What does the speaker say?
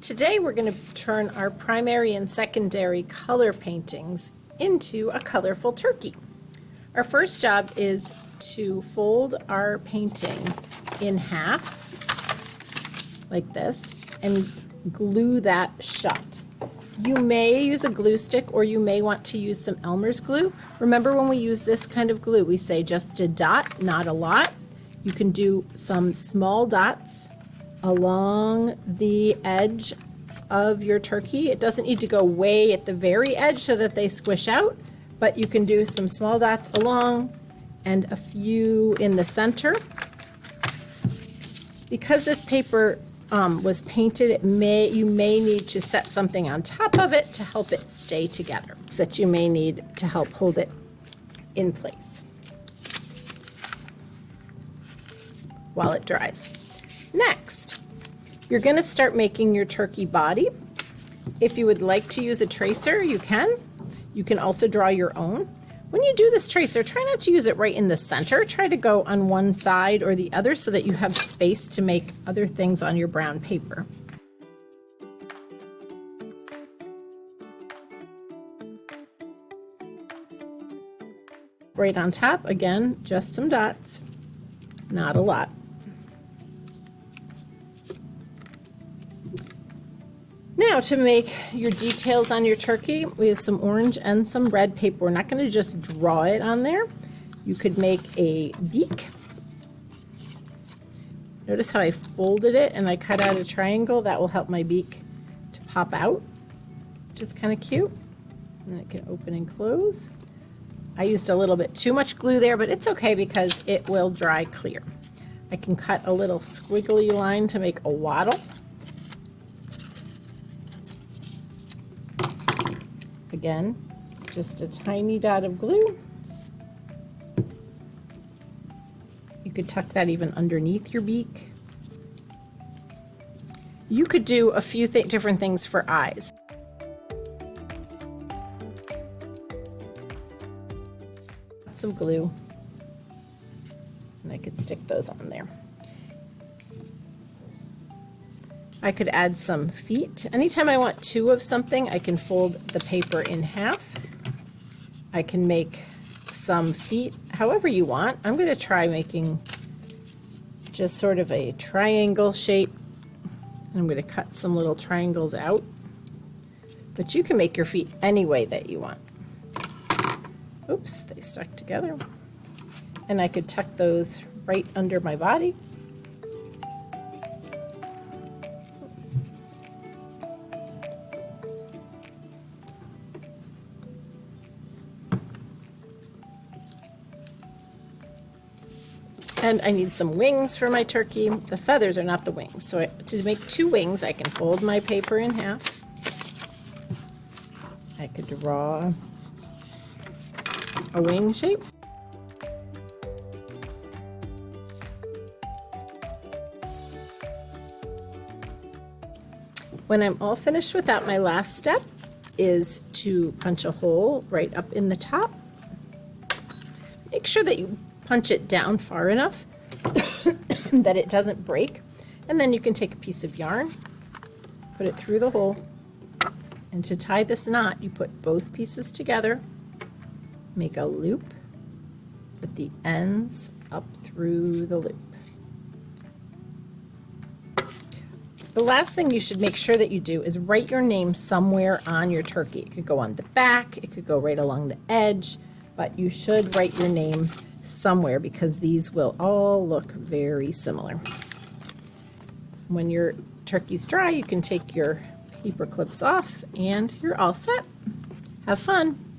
Today we're going to turn our primary and secondary color paintings into a colorful turkey. Our first job is to fold our painting in half like this and glue that shut. You may use a glue stick or you may want to use some Elmer's glue. Remember, when we use this kind of glue, we say just a dot, not a lot. You can do some small dots along the edge of your turkey. It doesn't need to go way at the very edge so that they squish out, but you can do some small dots along and a few in the center. Because this paper was painted, you may need to set something on top of it to help it stay together, that you may need to help hold it in place while it dries. Next, you're going to start making your turkey body. If you would like to use a tracer, you can. You can also draw your own. When you do this tracer, try not to use it right in the center. Try to go on one side or the other so that you have space to make other things on your brown paper. Right on top, again, just some dots, not a lot. Now, to make your details on your turkey, we have some orange and some red paper. We're not going to just draw it on there. You could make a beak. Notice how I folded it and I cut out a triangle. That will help my beak to pop out, which is kind of cute. And it can open and close. I used a little bit too much glue there, but it's okay because it will dry clear. I can cut a little squiggly line to make a wattle. Again, just a tiny dot of glue. You could tuck that even underneath your beak. You could do a few different things for eyes. Some glue, and I could stick those on there. I could add some feet. Anytime I want two of something, I can fold the paper in half. I can make some feet however you want. I'm going to try making just sort of a triangle shape. I'm going to cut some little triangles out. But you can make your feet any way that you want. Oops, they stuck together. And I could tuck those right under my body. And I need some wings for my turkey. The feathers are not the wings. So to make two wings, I can fold my paper in half. I could draw a wing shape. When I'm all finished with that, my last step is to punch a hole right up in the top. Make sure that you punch it down far enough that it doesn't break. And then you can take a piece of yarn, put it through the hole, and to tie this knot, you put both pieces together, make a loop, put the ends up through the loop. The last thing you should make sure that you do is write your name somewhere on your turkey. It could go on the back, it could go right along the edge, but you should write your name somewhere because these will all look very similar. When your turkey's dry, you can take your paper clips off and you're all set. Have fun.